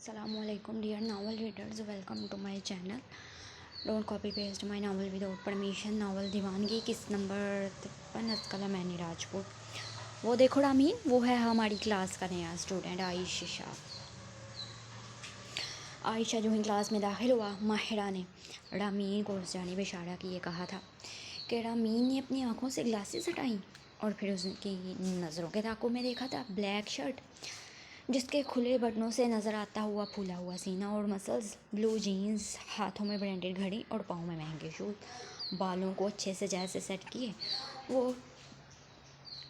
Assalamualaikum dear novel readers, welcome to my channel. Don't copy paste my novel without permission. Novel दीवानगी किस number 53 अस्कला many Rajput. वो देखो रामीन, वो है हमारी क्लास का नया स्टूडेंट आयशा। आयशा जो ही क्लास में दाखिल हुआ, माहिरा ने रामीन को उस जानिब इशारा किए कहा था कि रामीन ने अपनी आंखों से ग्लासेस हटाई और फिर उसकी नज़रों के ताकों में देखा था ब्लैक शर्ट जिसके खुले बटनों से नज़र आता हुआ फूला हुआ सीना और मसल्स, ब्लू जीन्स, हाथों में ब्रांडेड घड़ी और पाँव में महंगे शूज़, बालों को अच्छे से जैसे सेट किए वो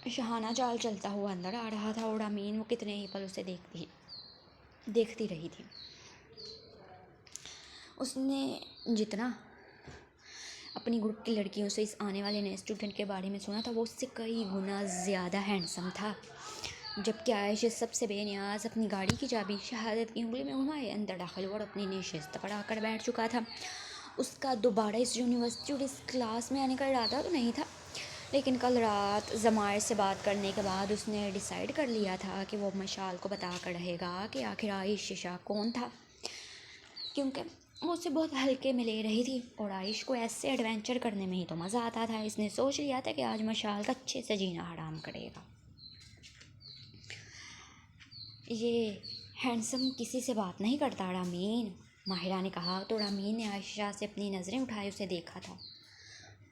शहाना चाल चलता हुआ अंदर आ रहा था। और अमीन वो कितने ही पल उसे देखती रही थी। उसने जितना अपनी ग्रुप की लड़कियों से इस आने वाले नए स्टूडेंट के बारे में सुना था वो उससे कई गुना ज़्यादा हैंडसम था। जबकि आयशा सबसे बेनियाज अपनी गाड़ी की चाबी शहादत की उंगली में घुमाए अंदर दाखिल हुआ और अपनी नशिस्त पड़ा कर बैठ चुका था। उसका दोबारा इस यूनिवर्सिटी और इस क्लास में आने का इरादा तो नहीं था, लेकिन कल रात जमायर से बात करने के बाद उसने डिसाइड कर लिया था कि वो मशाल को बता कर रहेगा कि आखिर आयशा कौन था, क्योंकि वो उसे बहुत हल्के में ले रही थी और आयश को ऐसे एडवेंचर करने में ही तो मज़ा आता था। इसने सोच लिया था कि आज मशाल का अच्छे से जीना हराम करेगा। ये हैंडसम किसी से बात नहीं करता रामीन, माहिरा ने कहा। तो रामीन ने आयशा से अपनी नज़रें उठाई उसे देखा था।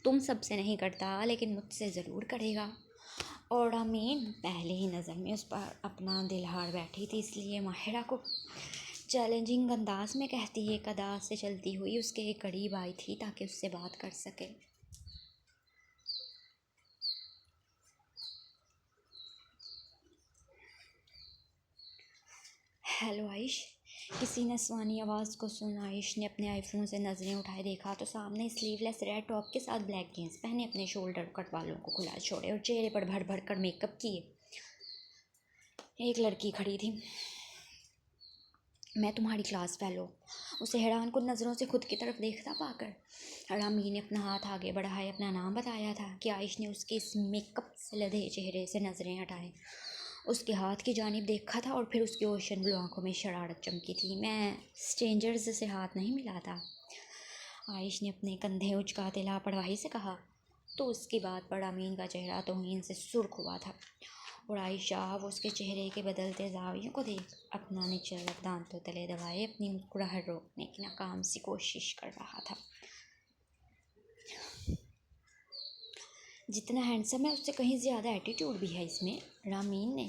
तुम सबसे नहीं करता लेकिन मुझसे ज़रूर करेगा। और रामीन पहले ही नज़र में उस पर अपना दिल हार बैठी थी, इसलिए माहिरा को चैलेंजिंग अंदाज में कहती एक अदा से चलती हुई उसके करीब आई थी ताकि उससे बात कर सके। हेलो आयश। किसी नस्वानी आवाज़ को सुन आयश ने अपने आईफोन से नज़रें उठाए देखा तो सामने स्लीवलेस रेड टॉप के साथ ब्लैक जीन्स पहने अपने शोल्डर कट बालों को खुला छोड़े और चेहरे पर भर भर कर मेकअप किए एक लड़की खड़ी थी। मैं तुम्हारी क्लास फेलो, उसे हैरान कुन नज़रों से खुद की तरफ देखता पाकर रामी ने अपना हाथ आगे बढ़ाए अपना नाम बताया था कि आयश ने उसके इस मेकअप से लदे चेहरे से नज़रें हटाए, उसके हाथ की जानिब देखा था और फिर उसकी ओशन ब्लू आंखों में शरारत चमकी थी। मैं स्ट्रेंजर्स से हाथ नहीं मिलाता, आयश ने अपने कंधे उचकाते लापरवाही से कहा। तो उसकी बात पर अमीन का चेहरा तौहीन से सुर्ख हुआ था और आयशा वो उसके चेहरे के बदलते जावियों को देख अपना निचला दांतों तले दबाए अपनी मुस्कुराहट रोकने की नाकाम सी कोशिश कर रहा था। जितना हैंडसम है उससे कहीं ज़्यादा एटीट्यूड भी है इसमें, रामीन ने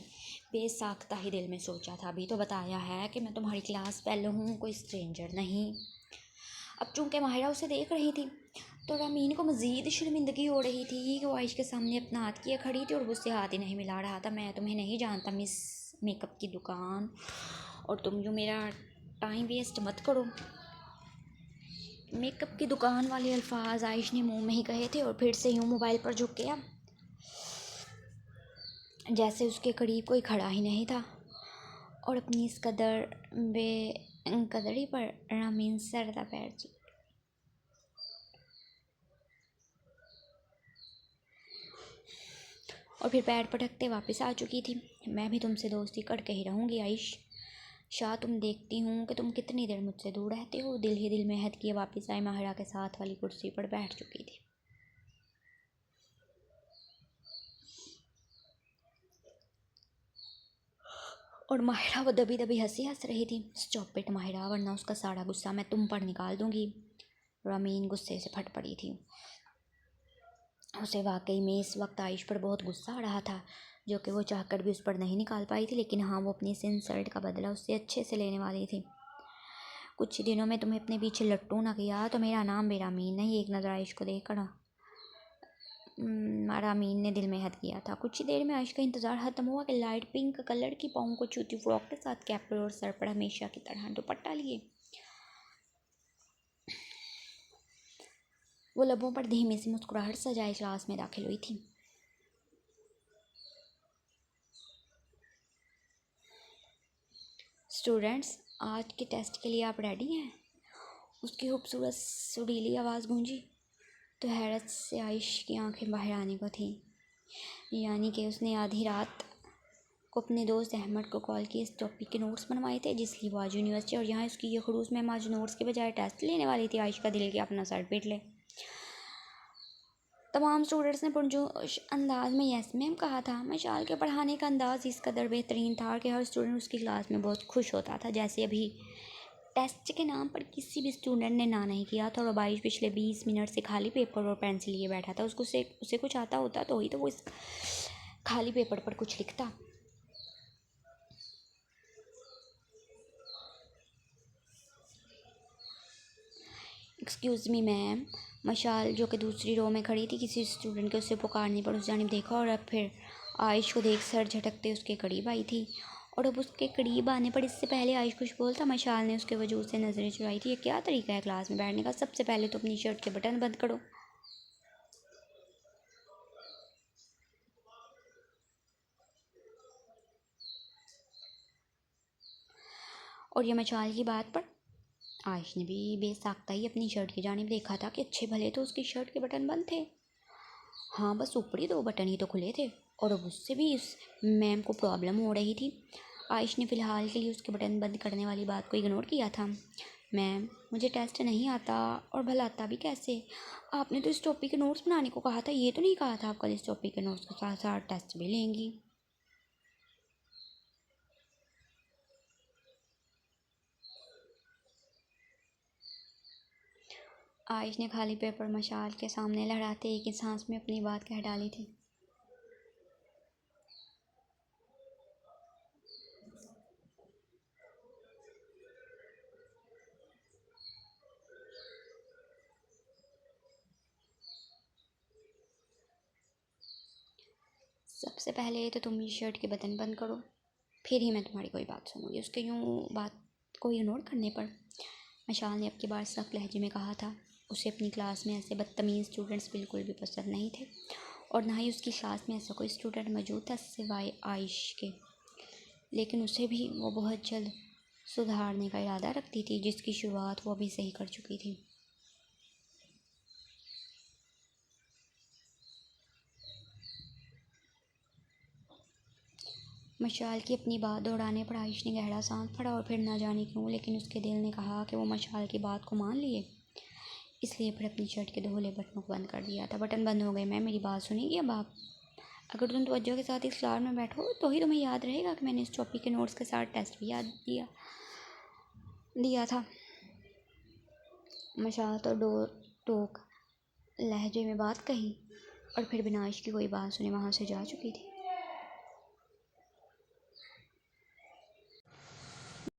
बेसाख्ता ही दिल में सोचा था। अभी तो बताया है कि मैं तुम्हारी क्लास फेलो हूँ, कोई स्ट्रेंजर नहीं। अब चूँकि माहिरा उसे देख रही थी तो रामीन को मज़ीद शर्मिंदगी हो रही थी कि वो आयश के सामने अपना हाथ किए खड़ी थी और वो उससे हाथ ही नहीं मिला रहा था। मैं तुम्हें नहीं जानता मिस मेकअप की दुकान, और तुम जो मेरा टाइम वेस्ट मत करो। मेकअप की दुकान वाले अल्फाज आयश ने मुंह में ही कहे थे और फिर से यूँ मोबाइल पर झुक गया जैसे उसके करीब कोई खड़ा ही नहीं था। और अपनी इस बेकदरी पर रामीन सरदा पैर और फिर पैर पटकते वापस आ चुकी थी। मैं भी तुमसे दोस्ती करके ही रहूँगी आयश शाह, तुम देखती हूँ कि तुम कितनी देर मुझसे दूर रहते हो। दिल ही दिल में हद किए वापस आए माहिरा के साथ वाली कुर्सी पर बैठ चुकी थी। और माहिरा वो दबी दबी हंसी हंस रही थी। स्टॉप इट माहिरा, वरना उसका सारा गुस्सा मैं तुम पर निकाल दूंगी। रामीन गुस्से से फट पड़ी थी। उसे वाकई में इस वक्त आयश पर बहुत गुस्सा आ रहा था, जो कि वो चाहकर भी उस पर नहीं निकाल पाई थी। लेकिन हाँ, वो अपनी इस इंसल्ट का बदला उससे अच्छे से लेने वाली थी। कुछ दिनों में तुम्हें अपने पीछे लट्टू ना किया तो मेरा नाम भी रामीन नहीं। एक नज़र आयश को देख कर रामीन ने दिल में हद किया था। कुछ ही देर में आयश का इंतज़ार ख़त्म हुआ कि लाइट पिंक कलर की पाँव को छूती फ्रॉक के साथ कैप और सर पर हमेशा की तरह दुपट्टा लिए वो लबों पर धीमी सी मुस्कुराहट सजाए क्लास में दाखिल हुई थी। स्टूडेंट्स, आज के टेस्ट के लिए आप रेडी हैं? उसकी खूबसूरत सुरीली आवाज़ गूंजी तो हैरत से आयश की आंखें बाहर आने को थीं। यानी कि उसने आधी रात को अपने दोस्त अहमद को कॉल किया। इस टॉपिक के नोट्स बनवाए थे जिसलिए वो आज यूनिवर्सिटी, और यहाँ उसकी ये खड़ूस मैम आज नोट्स के बजाय टेस्ट लेने वाली थी। आयश का दिल किया अपना सर पीट ले। तमाम स्टूडेंट्स ने पुरजोश अंदाज में यस मैम कहा था। मशाल के पढ़ाने का अंदाज़ इस कदर बेहतरीन था कि हर स्टूडेंट उसकी क्लास में बहुत खुश होता था। जैसे अभी टेस्ट के नाम पर किसी भी स्टूडेंट ने ना नहीं किया था और आयुष पिछले 20 मिनट से खाली पेपर और पेंसिल लिए बैठा था। उसे कुछ आता होता तो ही तो वो इस खाली पेपर पर कुछ लिखता। Excuse me ma'am. मशाल जो कि दूसरी रो में खड़ी थी, किसी स्टूडेंट के उससे पुकारने पर उस जानिब देखा और अब फिर आयुष को देख सर झटकते उसके करीब आई थी। और अब उसके करीब आने पर इससे पहले आयुष कुछ बोलता, मशाल ने उसके वजूद से नज़रें चुराई थी। ये क्या तरीका है क्लास में बैठने का? सबसे पहले तो अपनी शर्ट के बटन बंद करो। और ये मशाल की बात पर आयुष ने भी बेसाख्ता ही अपनी शर्ट की जानिब देखा था कि अच्छे भले तो उसकी शर्ट के बटन बंद थे। हाँ, बस ऊपरी 2 बटन ही तो खुले थे और अब उससे भी उस मैम को प्रॉब्लम हो रही थी। आयुष ने फ़िलहाल के लिए उसके बटन बंद करने वाली बात को इग्नोर किया था। मैम, मुझे टेस्ट नहीं आता, और भला आता भी कैसे? आपने तो इस टॉपिक के नोट्स बनाने को कहा था, ये तो नहीं कहा था आप कल इस टॉपिक के नोट्स के साथ साथ टेस्ट भी लेंगी। आयुष ने खाली पेपर मशाल के सामने लहराते एक ही सांस में अपनी बात कह डाली थी। सबसे पहले तो तुम ये शर्ट के बटन बंद करो, फिर ही मैं तुम्हारी कोई बात सुनूंगी। उसके यूँ बात को इग्नोर करने पर मशाल ने अब की बार सख्त लहजे में कहा था। उसे अपनी क्लास में ऐसे बदतमीज़ स्टूडेंट्स बिल्कुल भी पसंद नहीं थे और ना ही उसकी क्लास में ऐसा कोई स्टूडेंट मौजूद था सिवाय आयुष के। लेकिन उसे भी वो बहुत जल्द सुधारने का इरादा रखती थी, जिसकी शुरुआत वो अभी सही कर चुकी थी। मशाल की अपनी बात दोहराने पर आयुष ने गहरा सांस पड़ा और फिर ना जाने क्यों लेकिन उसके दिल ने कहा कि वो मशाल की बात को मान लिए, इसलिए फिर अपनी शर्ट के धोले बटनों को बंद कर दिया था। बटन बंद हो गए। मैं मेरी बात सुनिए अब आप। अगर तुम तवज्जो के साथ इस क्लास में बैठो तो ही तुम्हें याद रहेगा कि मैंने इस टॉपिक के नोट्स के साथ टेस्ट भी याद दिया था। मशाल तो डो टोक लहजे में बात कही और फिर बिना आयुष की कोई बात सुने वहाँ से जा चुकी थी।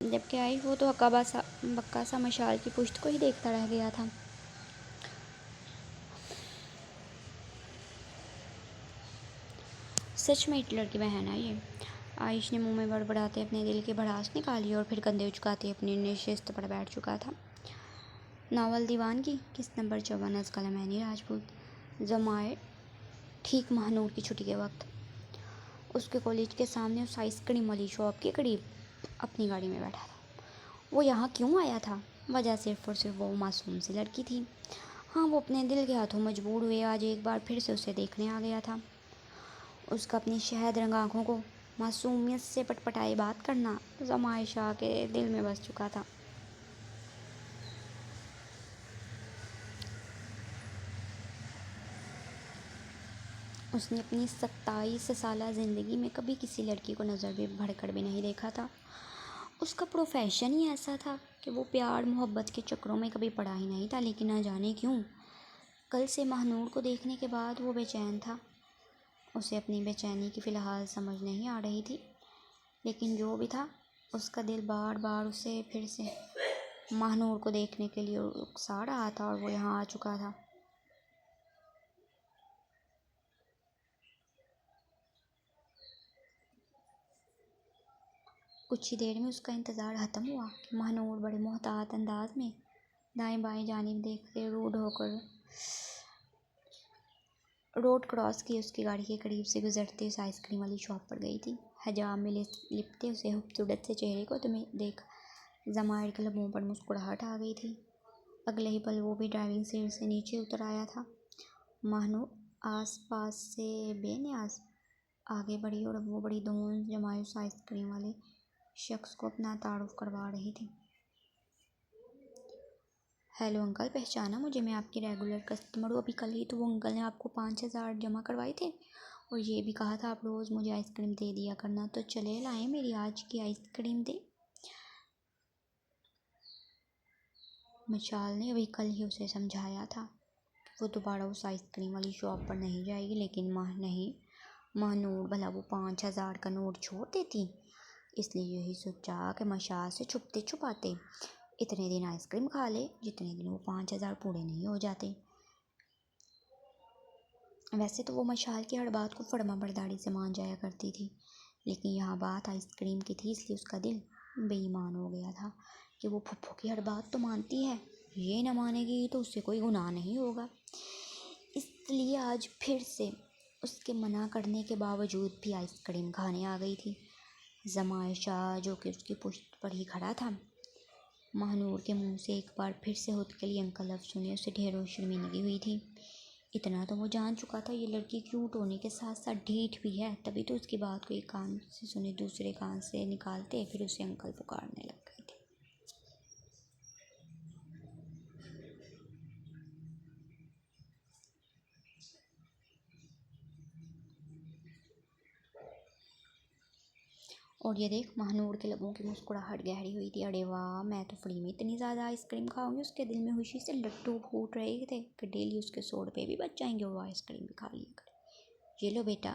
जबकि आयुष वो तो बक्का सा मशाल की पुश्त को ही देखता रह गया था। सच में हिटलर की बहन है ये। आयुष ने मुंह में बड़बड़ाते अपने दिल की भड़ास निकाली और फिर कंधे उचकाते अपनी नशिस्त पर बैठ चुका था। नावल दीवानगी किस नंबर 54 कलमैनी राजपूत। जमाए ठीक महानूर की छुट्टी के वक्त उसके कॉलेज के सामने उस आइसक्रीम वाली शॉप के करीब अपनी गाड़ी में बैठा था। वो यहाँ क्यों आया था? वजह सिर्फ और सिर्फ वो मासूम सी लड़की थी। हाँ, वो अपने दिल के हाथों मजबूर हुए आज एक बार फिर से उसे देखने आ गया था। उसका अपनी शहद रंग आँखों को मासूमियत से पटपटाए बात करना जमाए शाह के दिल में बस चुका था। उसने अपनी 27 साला ज़िंदगी में कभी किसी लड़की को नज़र भी भरकर भी नहीं देखा था। उसका प्रोफेशन ही ऐसा था कि वो प्यार मोहब्बत के चक्करों में कभी पड़ा ही नहीं था। लेकिन ना जाने क्यों कल से महानूर को देखने के बाद वो बेचैन था। उसे अपनी बेचैनी की फ़िलहाल समझ नहीं आ रही थी, लेकिन जो भी था उसका दिल बार बार उसे फिर से महानूर को देखने के लिए उकसा रहा था और वो यहाँ आ चुका था। कुछ ही देर में उसका इंतज़ार ख़त्म हुआ कि महानूर बड़े मोहतात अंदाज में दाएं बाएं जानिब देखते रोड क्रॉस किए उसकी गाड़ी के करीब से गुजरते उस आइसक्रीम वाली शॉप पर गई थी। हजाम में लिपटे उसे खूबसूरत से चेहरे को तुम्हें देख जमायर के लबों पर मुस्कुराहट आ गई थी। अगले ही पल वो भी ड्राइविंग सीट से नीचे उतर आया था। महानूर आस पास से बेनियाज आगे बढ़ी और अब वो बड़ी दोस्त जमाई उस आइसक्रीम वाले शख्स को अपना तारुफ करवा रही थी। हेलो अंकल, पहचाना मुझे? मैं आपकी रेगुलर कस्टमर हूँ। अभी कल ही तो वो अंकल ने आपको 5,000 जमा करवाए थे और ये भी कहा था आप रोज़ मुझे आइसक्रीम दे दिया करना। तो चले लाएं मेरी आज की आइसक्रीम दे। मशाल ने अभी कल ही उसे समझाया था वो दोबारा उस आइसक्रीम वाली शॉप पर नहीं जाएगी, लेकिन महानूर भला वो 5,000 का नोट छोड़ देती। इसलिए यही सोचा कि मशाल से छुपते छुपाते इतने दिन आइसक्रीम खा ले जितने दिन वो 5,000 पूरे नहीं हो जाते। वैसे तो वो मशाल की हर बात को फर्मा बरदारी से मान जाया करती थी, लेकिन यहाँ बात आइसक्रीम की थी, इसलिए उसका दिल बेईमान हो गया था कि वो फुफ्फो की हर बात तो मानती है, ये ना मानेगी तो उससे कोई गुनाह नहीं होगा। इसलिए आज फिर से उसके मना करने के बावजूद भी आइसक्रीम खाने आ गई थी। जमाई शाह जो कि उसकी पुश्त पर ही खड़ा था, महानूर के मुंह से एक बार फिर से हुदकली अंकल लफ्ज़ सुने उसे ढेरों शर्मिंदगी हुई थी। इतना तो वो जान चुका था ये लड़की क्यूट होने के साथ साथ ढीठ भी है, तभी तो उसकी बात को एक कान से सुने दूसरे कान से निकालते फिर उसे अंकल पुकारने लग गई थी। और ये देख, महानूर के लबों की मुस्कुराहट गहरी हुई थी। अरे वाह, मैं तो फ्री में इतनी ज़्यादा आइसक्रीम खाऊंगी। उसके दिल में खुशी से लड्डू फूट रहे थे कि डेली उसके 100 रुपये भी बच जाएंगे और वो आइसक्रीम भी खा लिया करे। ये लो बेटा।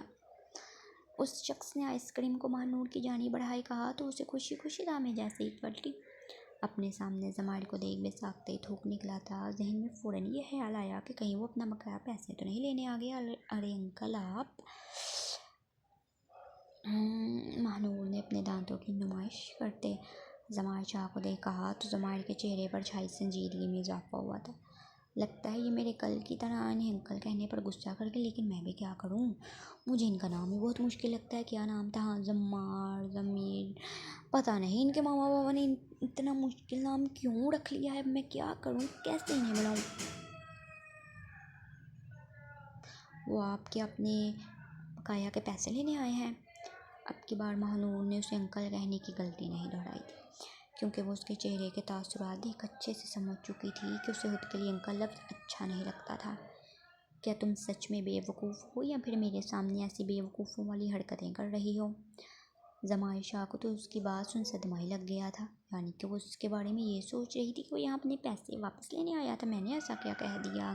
उस शख्स ने आइसक्रीम को महानूर की जानी बढ़ाई कहा तो उसे खुशी खुशी दामे जैसे ही पलटी। अपने सामने जमाइल को देख बेसाख्ते ही थूक निकला था। जहन में फ़ौरन ये ख्याल आया कि कहीं वो अपना बकाया पैसे तो नहीं लेने आ गया। अरे अंकल आप। महानूर ने अपने दांतों की नुमाइश करते जमाइल शाह को देख कहा तो जमाइल के चेहरे पर छाई संजीदगी में इजाफा हुआ था। लगता है ये मेरे कल की तरह इन्हें अंकल कहने पर गुस्सा कर गए, लेकिन मैं भी क्या करूं, मुझे इनका नाम ही बहुत मुश्किल लगता है। क्या नाम था? हाँ, जम्मार, जमीर। पता नहीं इनके मामा बाबा ने इतना मुश्किल नाम क्यों रख लिया है। मैं क्या करूं, कैसे इन्हें बुलाऊं? वो आपके अपने बकाया के पैसे लेने आए हैं। अब की बार महानूर ने उसे अंकल कहने की गलती नहीं दोहराई थी, क्योंकि वो उसके चेहरे के तासुरात देख अच्छे से समझ चुकी थी कि उसे खुद के लिए अंकल लफ्ज़ अच्छा नहीं लगता था। क्या तुम सच में बेवकूफ़ हो या फिर मेरे सामने ऐसी बेवकूफ़ों वाली हरकतें कर रही हो? जमाई शाह को तो उसकी बात सुन सदमा ही लग गया था। यानी कि वो उसके बारे में ये सोच रही थी कि वो यहाँ अपने पैसे वापस लेने आया था। मैंने ऐसा क्या कह दिया?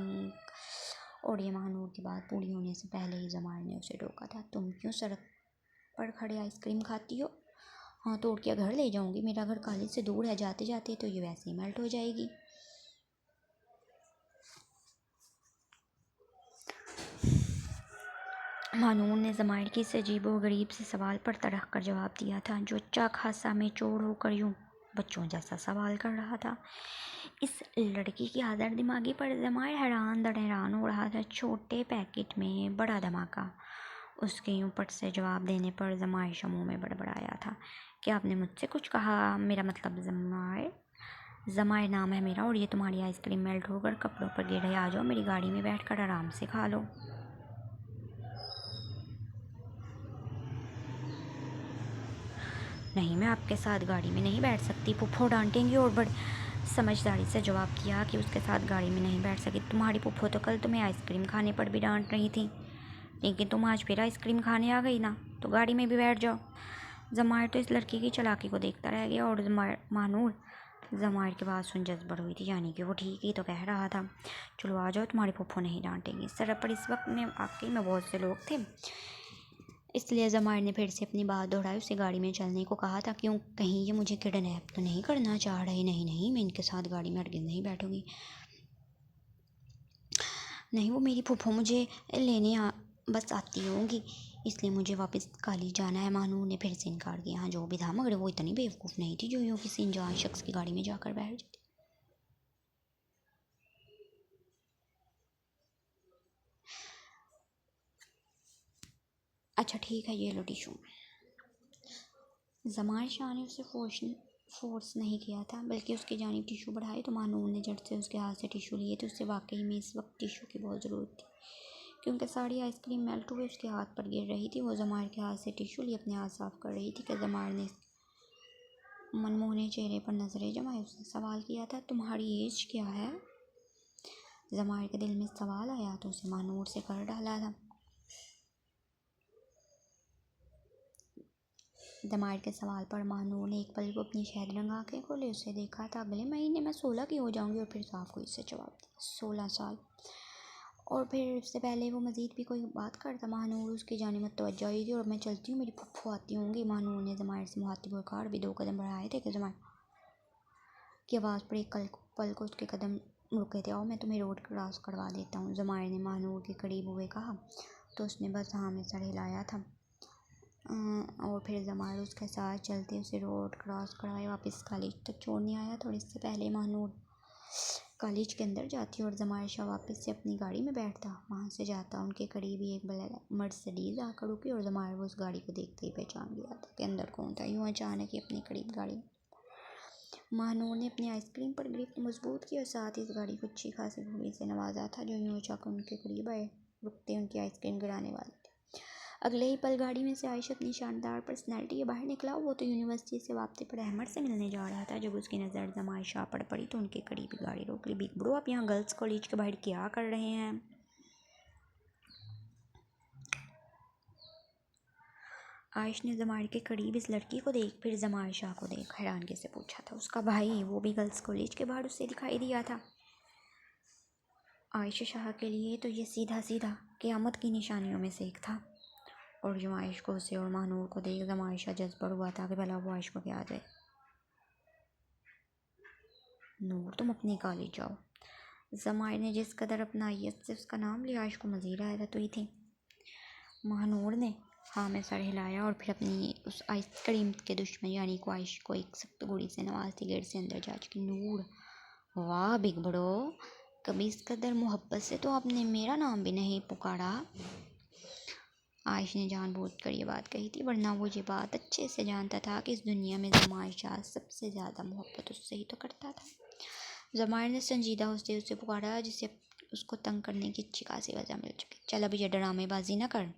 और ये महानूर की बात पूरी होने से पहले ही जमाई ने उसे रोका था। तुम क्यों सड़क पर खड़े आइसक्रीम खाती हो? हाँ, तोड़ के घर ले जाऊंगी। मेरा घर कॉलेज से दूर है, जाते जाते तो ये वैसे ही मेल्ट हो जाएगी। महानूर ने जमाइल की इस अजीबोगरीब से सवाल पर तड़क कर जवाब दिया था, जो अच्छा खासा में चोर होकर यूं बच्चों जैसा सवाल कर रहा था। इस लड़की की आदर दिमागी पर जमाइल हैरान दर हैरान हो रहा था। छोटे पैकेट में बड़ा धमाका। उसके यूं पट से जवाब देने पर जमाइल मुँह में बड़बड़ाया था। क्या आपने मुझसे कुछ कहा? मेरा मतलब जमाइल नाम है मेरा और ये तुम्हारी आइसक्रीम मेल्ट होकर कपड़ों पर गिर रही। आ जाओ मेरी गाड़ी में बैठकर आराम से खा लो। नहीं, मैं आपके साथ गाड़ी में नहीं बैठ सकती। फुफ्फो डांटेंगी। और बड़ी समझदारी से जवाब दिया कि उसके साथ गाड़ी में नहीं बैठ सकी। तुम्हारी फुफ्फो तो कल तुम्हें आइसक्रीम खाने पर भी डांट रही थी, लेकिन तुम आज फिर आइसक्रीम खाने आ गई ना, तो गाड़ी में भी बैठ जाओ। जमाइर तो इस लड़की की चालाकी को देखता रह गया और महानूर जमाइर की बात सुन जज्बर हुई थी, यानी कि वो ठीक ही तो कह रहा था। चलो आ जाओ, तुम्हारी फुफ्फो नहीं डांटेंगी। सड़क पर इस वक्त में वाकई में बहुत से लोग थे, इसलिए जमाइर ने फिर से अपनी बात दोहराई। उसे गाड़ी में चलने को कहा था। क्यों, कहीं ये मुझे किडनैप तो नहीं करना चाह रहे? नहीं नहीं, मैं इनके साथ गाड़ी में हरगिज़ नहीं बैठूंगी। नहीं, वो मेरी फूफो मुझे लेने बस आती होंगी, इसलिए मुझे वापस कॉलेज जाना है। महानूर ने फिर से इनकार किया। हाँ, जो भी था, मगर वो इतनी बेवकूफ़ नहीं थी जो यूँ किसी अनजान शख्स की गाड़ी में जाकर बैठ जाती। अच्छा ठीक है, ये लो टिशू। जमाल शाह ने उसे फोर्स नहीं किया था, बल्कि उसकी जानिब टिशू बढ़ाए तो महानूर ने झट से उसके हाथ से टिशू लिए थे। उससे वाकई में इस वक्त टिशू की बहुत ज़रूरत थी, क्योंकि सारी आइसक्रीम मेल्ट हुई उसके हाथ पर गिर रही थी। वो जमार के हाथ से टिश्यू लिए अपने हाथ साफ कर रही थी कि जमार ने मनमोहने चेहरे पर नजरें जमाई। उसने सवाल किया था, तुम्हारी एज क्या है? जमार के दिल में सवाल आया तो उसे महानूर से कर डाला था। जमार के सवाल पर महानूर ने एक पल को अपनी शहद रंग आंखें खोले उसे देखा था। अगले महीने मैं 16 की हो जाऊंगी। और फिर साफ कोई से जवाब दिया, 16 साल। और फिर इससे पहले वो मज़ीद भी कोई बात करता, महानूर उसकी जानिब मुतवज्जो हुई थी। और मैं चलती हूँ, मेरी फुफ्फू आती होंगी। महानूर ने जमार से मुखातिब होकर भी 2 कदम बढ़ाए थे कि जमार की आवाज़ पर एक पल को उसके कदम रुके थे। आओ मैं तुम्हें रोड क्रॉस करवा देता हूँ, जमार ने महानूर के करीब हुए कहा तो उसने बस हाँ में सर हिलाया था। और फिर जमार उसके साथ चलते उसे रोड क्रॉस करवाए वापस कॉलेज तक छोड़ने आया था। और इससे पहले महानूर कॉलेज के अंदर जाती और जमार शाह वापस से अपनी गाड़ी में बैठता, वहाँ से जाता। उनके करीब ही एक मर्सिडीज़ आकर रुकी और जमार वो उस गाड़ी को देखते ही पहचान गया था कि अंदर कौन था। यूँ अचानक ही अपनी करीब गाड़ी महानूर ने अपनी आइसक्रीम पर गिरफ्त मजबूत की और साथ ही इस गाड़ी को अच्छी खासी धूड़ी से नवाजा था जो यूँ चाकर उनके करीब आए रुकते उनकी आइसक्रीम गिराने वाले थे। अगले ही पल गाड़ी में से आयशा अपनी शानदार पर्सनैलिटी के बाहर निकला। वो तो यूनिवर्सिटी से वापसी पर अहमद से मिलने जा रहा था। जब उसकी नज़र जमार शाह पर पड़ी तो उनके करीब गाड़ी रोक ली। बिग ब्रो, आप यहाँ गर्ल्स कॉलेज के बाहर क्या कर रहे हैं? आयश ने जमार के करीब इस लड़की को देख फिर जमार शाह को देख हैरानगी से पूछा था, उसका भाई वो भी गर्ल्स कॉलेज के बाहर उससे दिखाई दिया था? आयशा शाह के लिए तो ये सीधा सीधा क़यामत की निशानियों में से एक था। और जो आयश को उसे और महानूर को देख जमार शाह जज्बर हुआ था कि भला वो आयश को क्या दे। नूर, तुम अपनी कॉलेज जाओ। जमार ने जिस कदर अपनाइयत से उसका नाम लिया, आयश को मज़ीद हैरत हुई थी। महानूर ने हाँ में सर हिलाया और फिर अपनी उस आइसक्रीम के दुश्मन यानी को आयश को एक सख्त गोली से नवाजती गेट से अंदर जा चुकी। नूर, वाह बिग ब्रो, कभी इस कदर मोहब्बत से तो आपने मेरा नाम भी नहीं पुकारा। आयश ने जानबूझकर ये बात कही थी, वरना वो ये बात अच्छे से जानता था कि इस दुनिया में जमार शाह सबसे ज़्यादा मोहब्बत उससे ही तो करता था। जमार ने संजीदा उससे उसे पुकारा जिसे उसको तंग करने की अच्छी खासी वजह मिल चुकी। चल अब ये ड्रामेबाजी ना कर।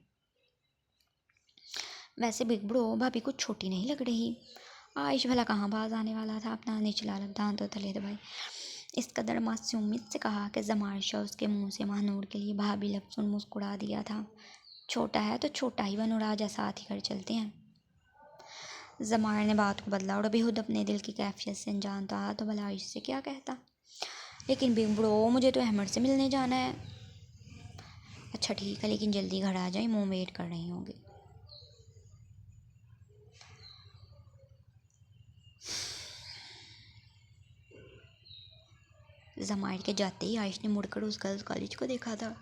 वैसे बिग ब्रो, भाभी कुछ छोटी नहीं लग रही। आयश भला कहाँ बाज आने वाला था, अपना निचला दांत तो तले दबाई इस कदर मासूमियत से कहा कि जमार शाह उसके मुंह से महानूर के लिए भाभी लफ्ज़ मुस्कुरा दिया था। छोटा है तो छोटा ही बनो, राजा साथ ही कर चलते हैं। जमार ने बात को बदला और बेहद अपने दिल की कैफियत से अनजान था तो भला आयश से क्या कहता। लेकिन बिग ब्रो, मुझे तो अहमद से मिलने जाना है। अच्छा ठीक है, लेकिन जल्दी घर आ जाए, मुँह वेट कर रही होंगी। जमार के जाते ही आयश ने मुड़कर उस गर्ल्स कॉलेज को देखा था।